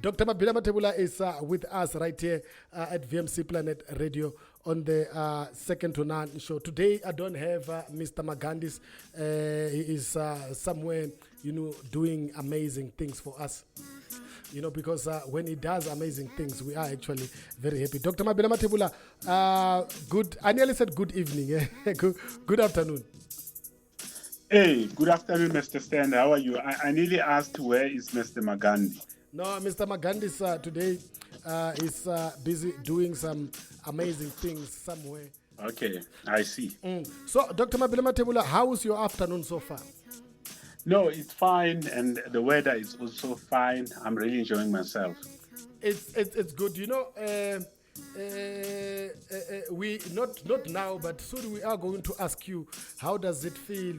Dr. Mabila Mathebula is with us right here at VMC Planet Radio on the Second to None show. Today, I don't have Mr. Magandis. He is somewhere, doing amazing things for us. Because when he does amazing things, we are actually very happy. Dr. Mabila Mathebula, I nearly said good evening. Good afternoon. Hey, good afternoon, Mr. Stan. How are you? I nearly asked where is Mr. Magandi. No, Mr. Magandis today is busy doing some amazing things somewhere. Okay, I see. So, Dr. Mabila Mathebula, how is your afternoon so far? No, it's fine, and the weather is also fine. I'm really enjoying myself. It's good. We not now, but soon we are going to ask you, how does it feel,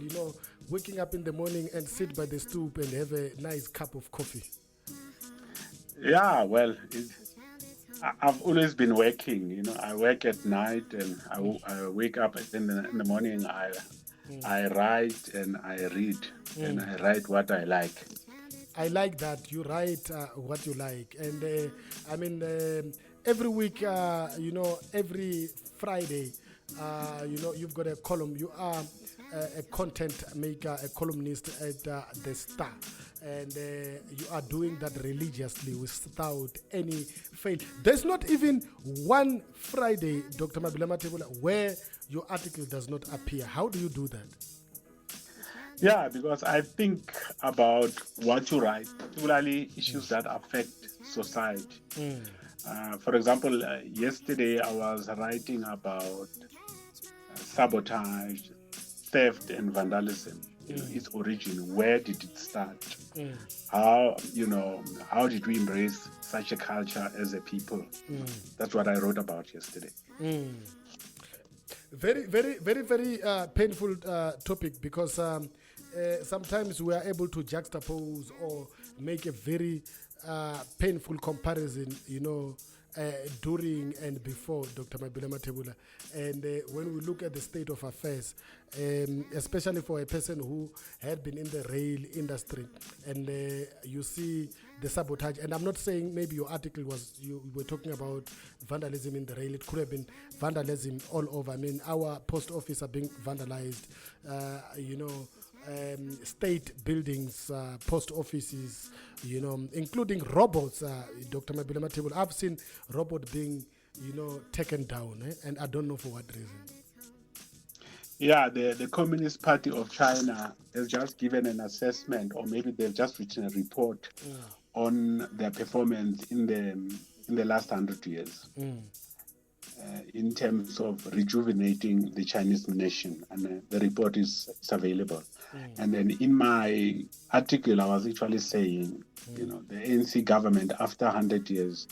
waking up in the morning and sit by the stoop and have a nice cup of coffee? Yeah, well, I've always been working. I work at night, and I wake up in the morning. I write and I read, and I write what I like. I like that you write what you like, and every week, every Friday, you've got a column. You are a content maker, a columnist at The Star, and you are doing that religiously without any fail. There's not even one Friday, Dr. Mabila Mathebula, where your article does not appear. How do you do that? Yeah, because I think about what you write, particularly issues that affect society. For example, yesterday I was writing about sabotage, theft, and vandalism. Its origin. Where did it start? How did we embrace such a culture as a people? That's what I wrote about yesterday. Very, very, very, very painful topic, because sometimes we are able to juxtapose or make a very painful comparison, during and before Dr. Mabila Mathebula. And when we look at the state of affairs, especially for a person who had been in the rail industry, and you see the sabotage, and I'm not saying maybe your article you were talking about vandalism in the rail. It could have been vandalism all over. Our post office are being vandalized, state buildings, post offices, including robots. Dr. Mabila Mathebula, I've seen robot being, taken down, and I don't know for what reason. Yeah, the Communist Party of China has just given an assessment, or maybe they've just written a report on their performance in the last 100 years. In terms of rejuvenating the Chinese nation, and the report is available. And then in my article, I was actually saying, the ANC government, after 100 years,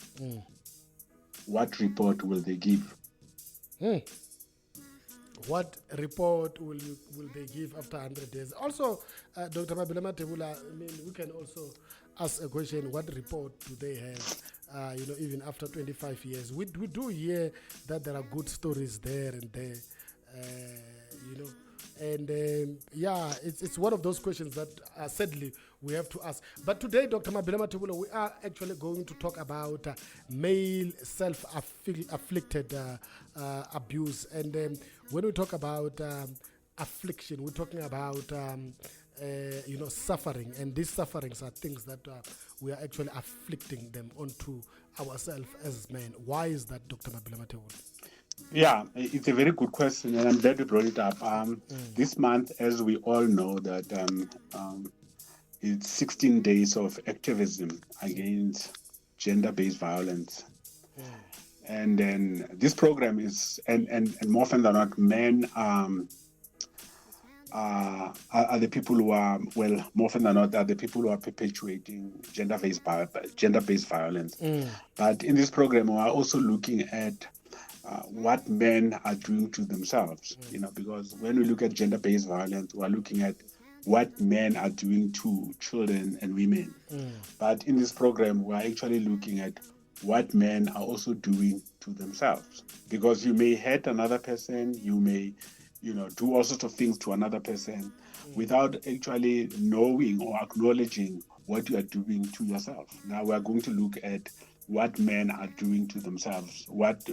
what report will they give? What report will they give after 100 years? Also, Dr. Mabila Mathebula, we can also ask a question: what report do they have? Even after 25 years, we do hear that there are good stories there and there, and it's one of those questions that sadly we have to ask. But today, Dr. Mabila Mathebula, we are actually going to talk about male self-afflicted abuse, and when we talk about affliction, we're talking about suffering, and these sufferings are things that we are actually afflicting them onto ourselves as men. Why is that, Dr. Mabila Mathebula? Yeah, it's a very good question, and I'm glad you brought it up. This month, as we all know, that it's 16 days of activism against gender-based violence. And then this program is, and more often than not, men are the people who are, well, more often than not, are the people who are perpetuating gender-based violence. But in this program, we are also looking at what men are doing to themselves, because when we look at gender-based violence, we're looking at what men are doing to children and women. But in this program, we're actually looking at what men are also doing to themselves, because you may hurt another person, you may, do all sorts of things to another person without actually knowing or acknowledging what you are doing to yourself. Now we are going to look at what men are doing to themselves. What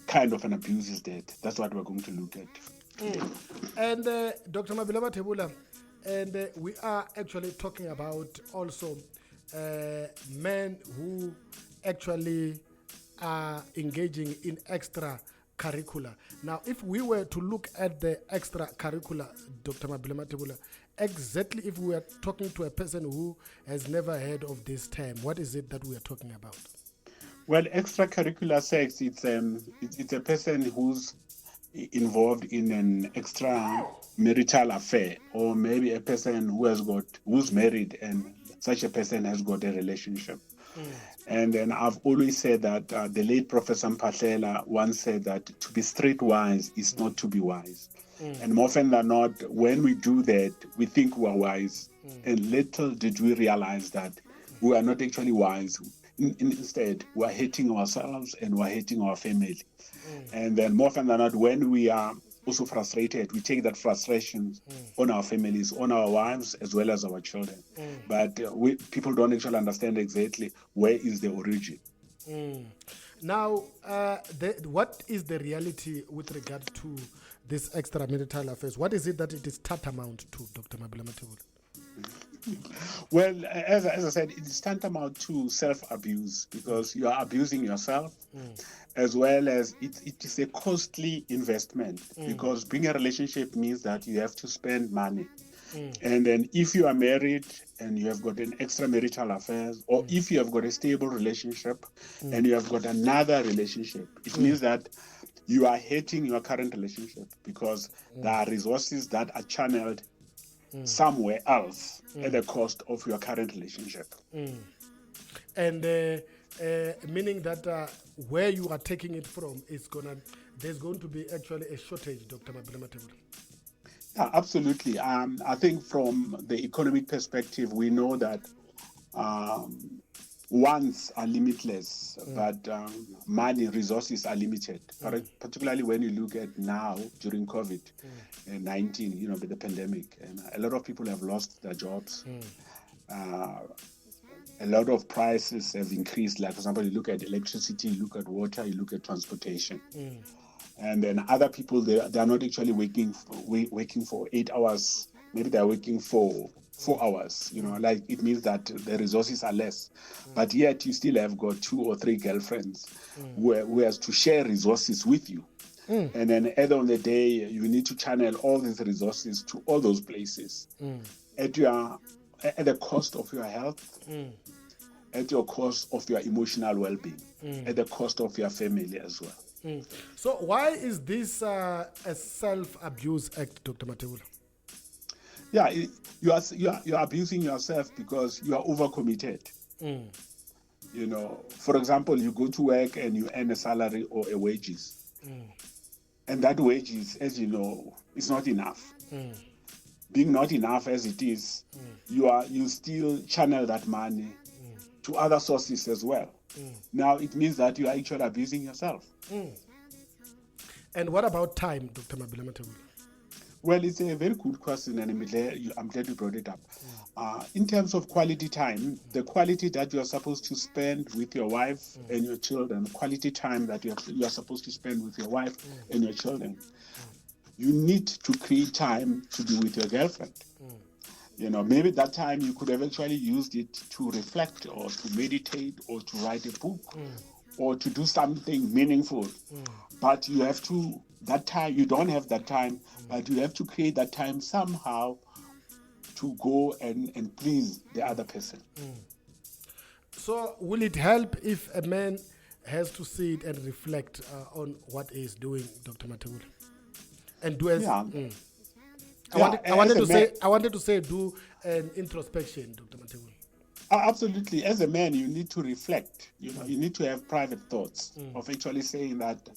kind of an abuse is that? That's what we're going to look at. And Dr. Mabila Mathebula, and we are actually talking about also men who actually are engaging in extracurricular. Now, if we were to look at the extracurricular, Dr. Mabila Mathebula, exactly if we are talking to a person who has never heard of this term, what is it that we are talking about? Well, extracurricular sex, it's a person who's involved in an extramarital affair, or maybe a person who's married and such a person has got a relationship. And then I've always said that the late Professor Mpahlela once said that to be streetwise is not to be wise. And more often than not, when we do that, we think we are wise. And little did we realize that we are not actually wise. Instead, we are hating ourselves and we are hating our family. And then more often than not, when we are also frustrated, we take that frustration on our families, on our wives, as well as our children. But people don't actually understand exactly where is the origin. Now, what is the reality with regard to this extramarital affairs? What is it that it is tantamount to, Dr. Mabila Mathebula? Well, as I said, it is tantamount to self-abuse, because you are abusing yourself, as well as it is a costly investment, because being a relationship means that you have to spend money. And then if you are married and you have got an extramarital affair, or if you have got a stable relationship and you have got another relationship, it means that you are hating your current relationship, because there are resources that are channeled somewhere else at the cost of your current relationship. And meaning that where you are taking it from there's going to be actually a shortage, Dr. Mabila Mathebula. Yeah, absolutely. I think from the economic perspective, we know that wants are limitless, but money, resources are limited. Particularly when you look at now during COVID-19, with the pandemic, and a lot of people have lost their jobs. A lot of prices have increased. Like, for example, you look at electricity, you look at water, you look at transportation. And then other people, they are not actually working for 8 hours. Maybe they're working for 4 hours. Like, it means that the resources are less. But yet you still have got 2 or 3 girlfriends who has to share resources with you. And then at the end of the day, you need to channel all these resources to all those places at the cost of your health, at your cost of your emotional well-being, at the cost of your family as well. So why is this a self-abuse act, Dr. Mathebula? Yeah, you are abusing yourself because you are overcommitted. For example, you go to work and you earn a salary or a wages, and that wages, as you know, is not enough. Being not enough as it is, you still channel that money to other sources as well. Now it means that you are actually abusing yourself. And what about time, Dr. Mabila Mathebula? Well, it's a very good question, and I'm glad you brought it up. In terms of quality time, the quality that you are supposed to spend with your wife and your children, quality time that you are supposed to spend with your wife and your children, you need to create time to be with your girlfriend. Maybe that time you could have actually used it to reflect or to meditate or to write a book or to do something meaningful. But you have to, that time, you don't have that time, but you have to create that time somehow to go and please the other person. So will it help if a man has to sit and reflect on what he's doing, Dr. Mathebula? And do as... I wanted to say do an introspection, Dr. Mathebula. Absolutely. As a man, you need to reflect. You need to have private thoughts of actually saying that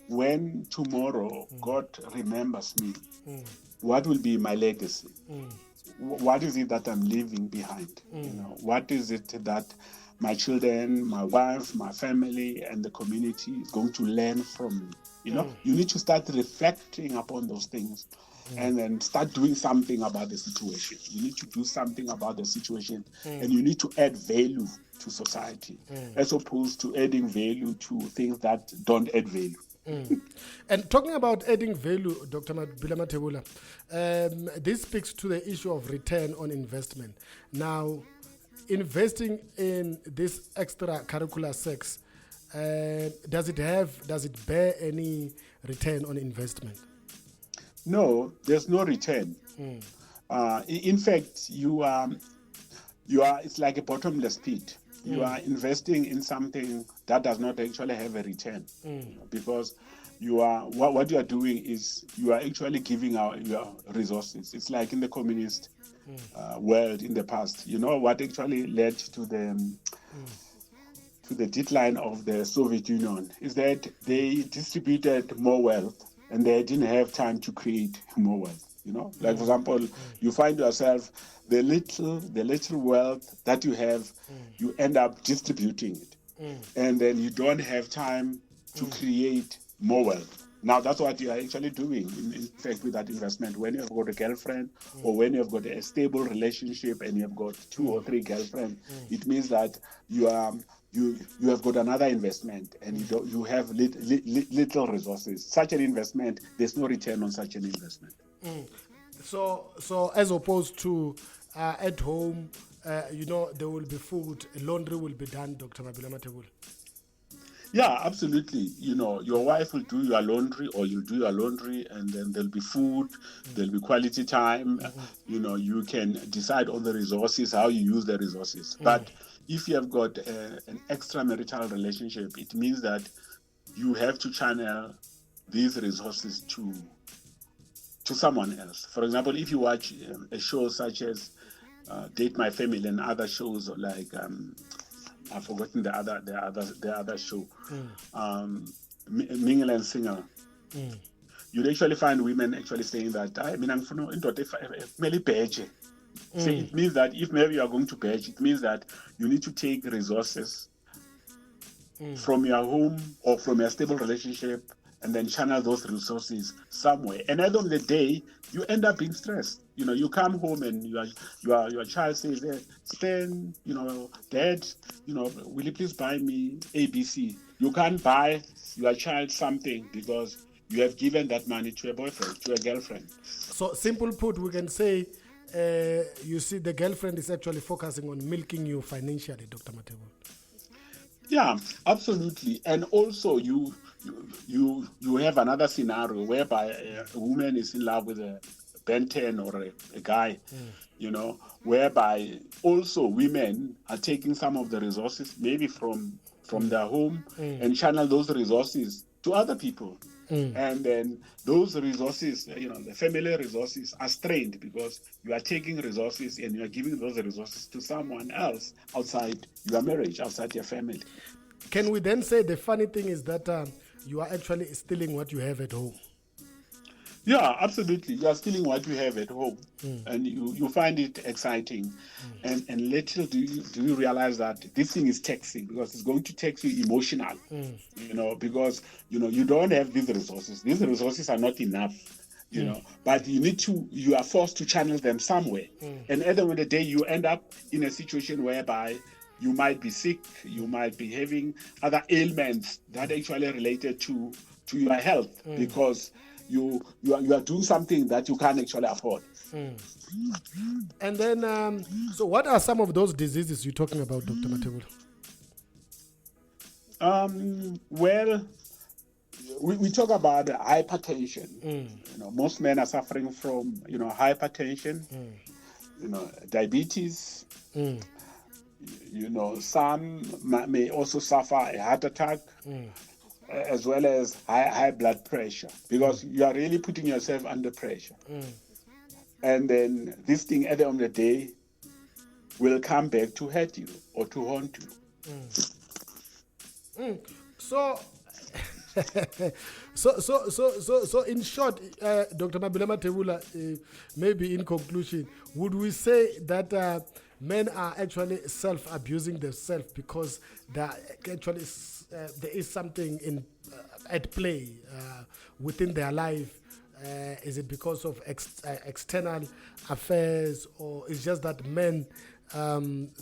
when tomorrow God remembers me, what will be my legacy? What is it that I'm leaving behind? What is it that my children, my wife, my family, and the community is going to learn from me? You need to start reflecting upon those things. and then start doing something about the situation. You need to do something about the situation, and you need to add value to society, as opposed to adding value to things that don't add value. And talking about adding value, Dr. Mabila Mathebula, this speaks to the issue of return on investment. Now, investing in this extracurricular sex, does it bear any return on investment? No, there's no return. In fact, you are. It's like a bottomless pit. You are investing in something that does not actually have a return, because what you are doing is you are actually giving out your resources. It's like in the communist world in the past. You know what actually led to the decline of the Soviet Union is that they distributed more wealth and they didn't have time to create more wealth. You know, like for example, you find yourself the little wealth that you have, you end up distributing it, and then you don't have time to create more wealth. Now that's what you are actually doing, in fact, with that investment. When you have got a girlfriend, or when you have got a stable relationship, and you have got 2 or 3 girlfriends, it means that you have got another investment, and you have little resources. Such an investment, there's no return on such an investment. So as opposed to at home, there will be food, laundry will be done, Dr. Mabila Mathebula. Yeah, absolutely. Your wife will do your laundry, or you'll do your laundry, and then there'll be food, there'll be quality time. You can decide on the resources, how you use the resources. But if you have got an extramarital relationship, it means that you have to channel these resources to someone else. For example, if you watch a show such as Date My Family and other shows like I've forgotten the other show, Mingle and Single. You'd actually find women actually saying that so it means that if maybe you are going to badge, it means that you need to take resources from your home or from your stable relationship and then channel those resources somewhere. And at the end of the day, you end up being stressed. You come home and your child says, Stan, Dad, will you please buy me ABC? You can't buy your child something because you have given that money to a boyfriend, to a girlfriend. So simple put, we can say, you see, the girlfriend is actually focusing on milking you financially, Dr. Mathebula. Yeah, absolutely. And also you have another scenario whereby a woman is in love with a Ben 10 or a guy, whereby also women are taking some of the resources maybe from their home and channel those resources to other people. And then those resources, the family resources are strained because you are taking resources and you are giving those resources to someone else outside your marriage, outside your family. Can we then say the funny thing is that you are actually stealing what you have at home? Yeah, absolutely. You are stealing what you have at home, and you find it exciting. And little do you realize that this thing is taxing, because it's going to tax you emotionally. Because you don't have these resources. These resources are not enough. But you are forced to channel them somewhere. And at the end of the day, you end up in a situation whereby you might be sick, you might be having other ailments that actually related to your health, because you are doing something that you can't actually afford. And then, so what are some of those diseases you're talking about, Dr. Mathebula? Well, we talk about hypertension. Most men are suffering from hypertension, diabetes. Some may also suffer a heart attack, as well as high blood pressure, because you are really putting yourself under pressure. And then this thing at the end of the day will come back to hurt you or to haunt you. So in short, Dr. Mabila Mathebula, maybe in conclusion, would we say that men are actually self-abusing themselves because there is something at play within their life Is it because of external affairs, or it's just that men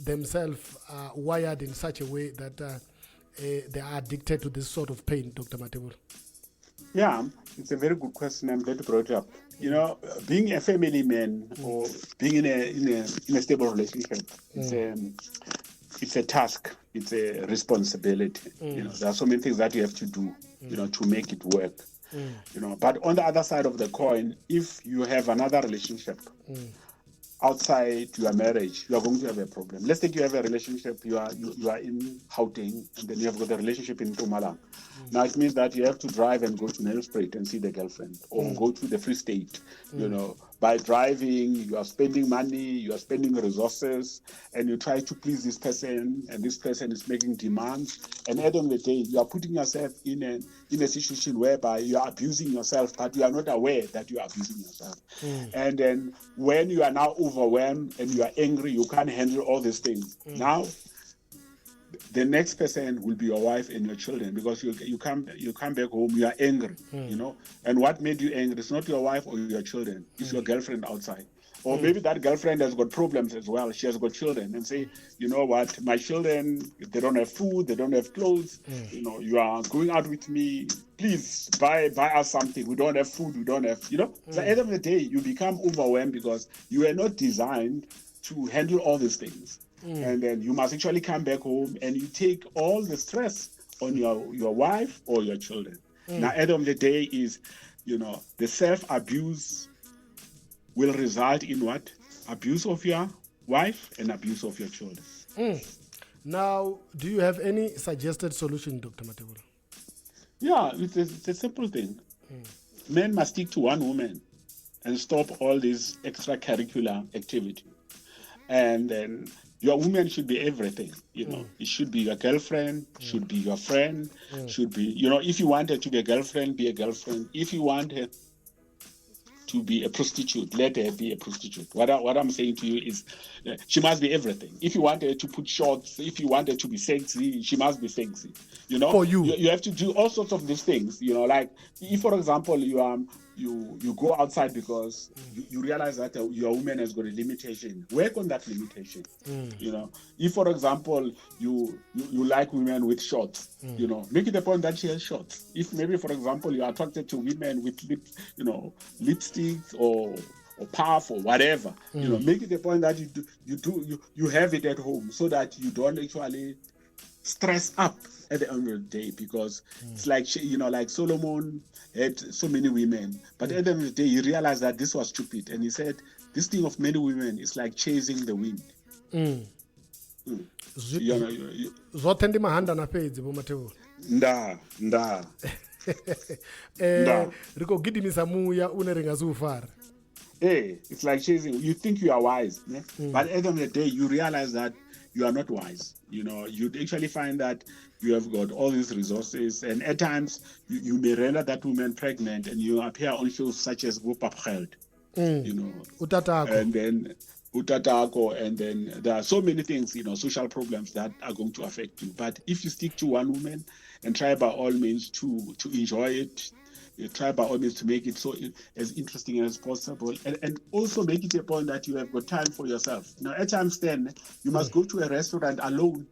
themselves are wired in such a way that they are addicted to this sort of pain, Dr. Mathebula? Yeah, it's a very good question. I'm glad you brought it up. You know, being a family man or being in a stable relationship, it's a task. It's a responsibility. You know, there are so many things that you have to do, you know, to make it work. You know, but on the other side of the coin, if you have another relationship outside your marriage, you are going to have a problem. Let's take you have a relationship, you are in Gauteng, and then you have got a relationship in Mpumalanga. Now it means that you have to drive and go to Nelspruit and see the girlfriend, or go to the Free State. You know, by driving, you are spending money, you are spending resources, and you try to please this person, and this person is making demands. And at the end of the day, you are putting yourself in a situation whereby you are abusing yourself, but you are not aware that you are abusing yourself. And then when you are now overwhelmed and you are angry, you can't handle all these things. Now, the next person will be your wife and your children, because you come back home, you are angry, you know. And what made you angry? It's not your wife or your children, it's your girlfriend outside. Or maybe that girlfriend has got problems as well. She has got children, and say, you know what, my children, they don't have food, they don't have clothes. You know, you are going out with me. Please buy us something. We don't have food. We don't have, you know. So at the end of the day, you become overwhelmed because you are not designed to handle all these things. And then you must actually come back home and you take all the stress on your wife or your children. Now, at the end of the day is, you know, the self-abuse will result in what? Abuse of your wife and abuse of your children. Now, do you have any suggested solution, Dr. Mathebula? Yeah, it's a simple thing. Men must stick to one woman and stop all these extracurricular activity. And then your woman should be everything, you know. It should be your girlfriend, should be your friend, should be, you know, if you want her to be a girlfriend, be a girlfriend. If you want her to be a prostitute, let her be a prostitute. What I'm saying to you is she must be everything. If you want her to put shorts, if you want her to be sexy, she must be sexy. You know, for you have to do all sorts of these things. You know, like if, for example, you go outside because you realize that your woman has got a limitation. Work on that limitation. You know, if, for example, you like women with shorts, you know, make it a point that she has shorts. If maybe, for example, you are attracted to women with lipsticks or puff or whatever, you know, make it a point that you have it at home, so that you don't actually stress up at the end of the day, because it's like, you know, like Solomon had so many women, but at the end of the day he realized that this was stupid, and he said this thing of many women is like chasing the wind. Zote ndi mahanda na fedzi bo Mathebula. Nda riko gidimisa muya une ringazufara. Hey, it's like chasing. You think you are wise, but at the end of the day, you realize that you are not wise. You know, you actually find that you have got all these resources, and at times you may render that woman pregnant, and you appear on shows such as Wupapgeld, you know, Utatako. and then Utatako, and then there are so many things, you know, social problems that are going to affect you. But if you stick to one woman and try by all means to enjoy it, you try by all means to make it so as interesting as possible, and also make it a point that you have got time for yourself. Now, at times then, you must go to a restaurant alone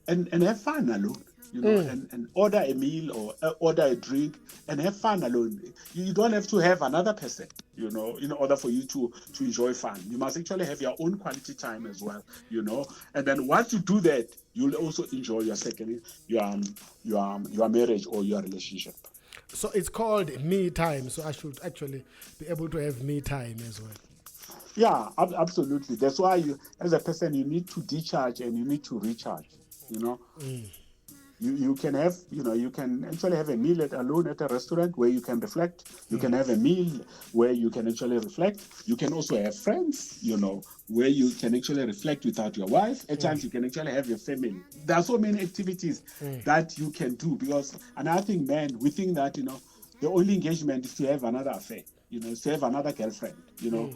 and have fun alone, you know, and order a meal or order a drink and have fun alone. You don't have to have another person, you know, in order for you to enjoy fun. You must actually have your own quality time as well, you know. And then once you do that, you'll also enjoy your marriage or your relationship. So it's called me time. So I should actually be able to have me time as well. Yeah, absolutely. That's why you, as a person, you need to decharge and you need to recharge. You know, you can have, you know, you can actually have a meal alone at a restaurant where you can reflect. You can have a meal where you can actually reflect. You can also have friends, you know, where you can actually reflect without your wife. At times you can actually have your family. There are so many activities that you can do, because another thing, man, we think that, you know, the only engagement is to have another affair, you know, to have another girlfriend, you know,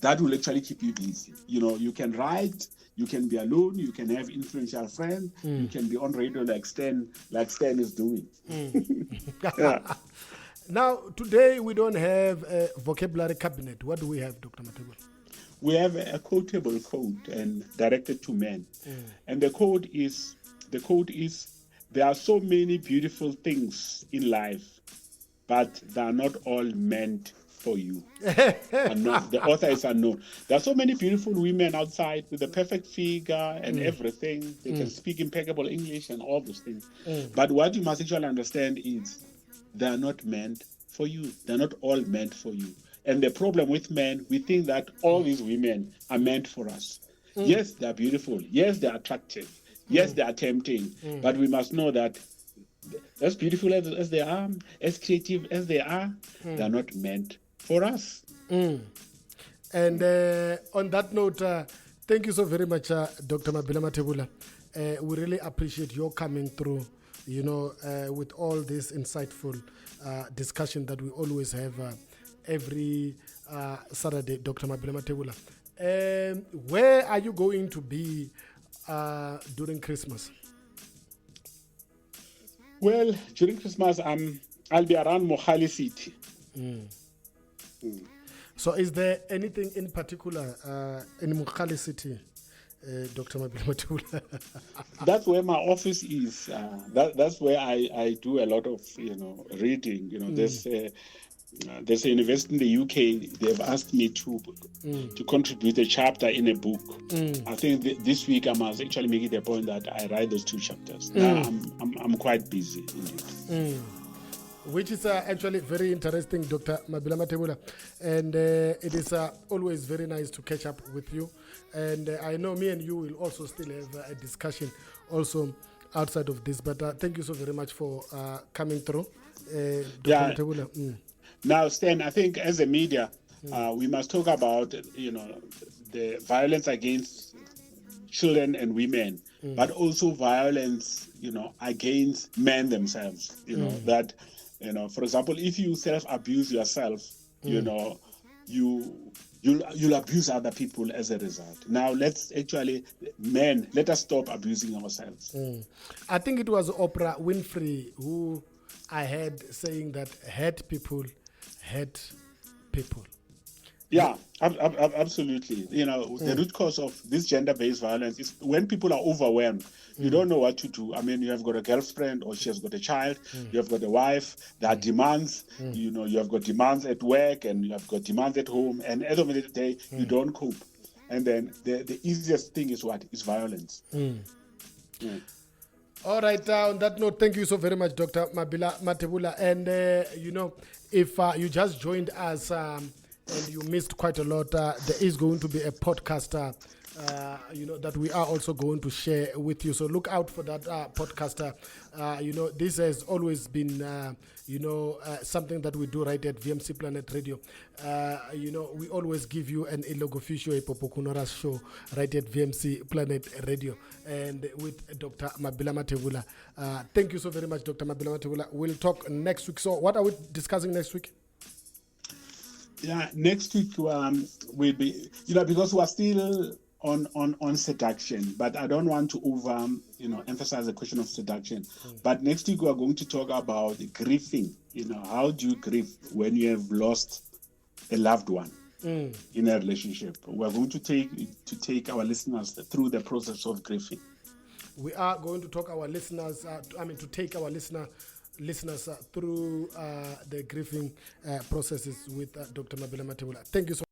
that will actually keep you busy. You know, you can write, you can be alone, you can have influential friends, you can be on radio like Stan is doing. Yeah. Now, today we don't have a vocabulary cabinet. What do we have, Dr. Mathebula? We have a quotable code and directed to men. And the code is there are so many beautiful things in life, but they are not all meant for you. Unknown. The author is unknown. There are so many beautiful women outside with a perfect figure and everything. They can speak impeccable English and all those things. But what you must actually understand is they are not meant for you. They're not all meant for you. And the problem with men, we think that all these women are meant for us. Yes, they are beautiful. Yes, they are attractive. Yes, they are tempting. But we must know that as beautiful as they are, as creative as they are not meant for us. And on that note, thank you so very much, Dr. Mabila Mathebula. We really appreciate your coming through, with all this insightful discussion that we always have every Saturday, Dr. Mabila Mathebula. Where are you going to be during Christmas? Well, during Christmas, I'll be around Mohali City. So is there anything in particular in Mohali City, Dr. Mabila Mathebula? That's where my office is. That's where I do a lot of reading. There's a university in the UK. They've asked me to contribute a chapter in a book. I think this week I must actually make it a point that I write those 2 chapters. Now I'm quite busy indeed. Which is actually very interesting, Dr. Mabila Mathebula. And it is always very nice to catch up with you. And I know me and you will also still have a discussion also outside of this. But thank you so very much for coming through, Dr. Mathebula. Now, Stan, I think as a media, we must talk about, the violence against children and women, but also violence, against men themselves. That, for example, if you self-abuse yourself, you'll abuse other people as a result. Now, let us stop abusing ourselves. I think it was Oprah Winfrey who I heard saying that hurt people. Yeah, absolutely. The root cause of this gender-based violence is when people are overwhelmed. You don't know what to do. I mean, you have got a girlfriend or she has got a child. You have got a wife. There are demands. You have got demands at work and you have got demands at home. And at the end of the day, you don't cope. And then the easiest thing is what? Is violence. All right. On that note, thank you so very much, Dr. Mabila Mathebula. And, if you just joined us and you missed quite a lot, there is going to be a podcast, that we are also going to share with you. So look out for that podcast. This has always been, something that we do right at VMC Planet Radio. We always give you an Ilogofisho Epopokunoras show right at VMC Planet Radio and with Dr. Mabila Mathebula. Thank you so very much, Dr. Mabila Mathebula. We'll talk next week. So what are we discussing next week? Yeah, next week will be, because we are still on seduction, but I don't want to emphasize the question of seduction. But next week we are going to talk about grieving. How do you grieve when you have lost a loved one in a relationship? We are going to take our listeners through the process of grieving. We are going to talk our listeners. To take our listeners through the grieving processes with Dr. Mabila Mathebula. Thank you so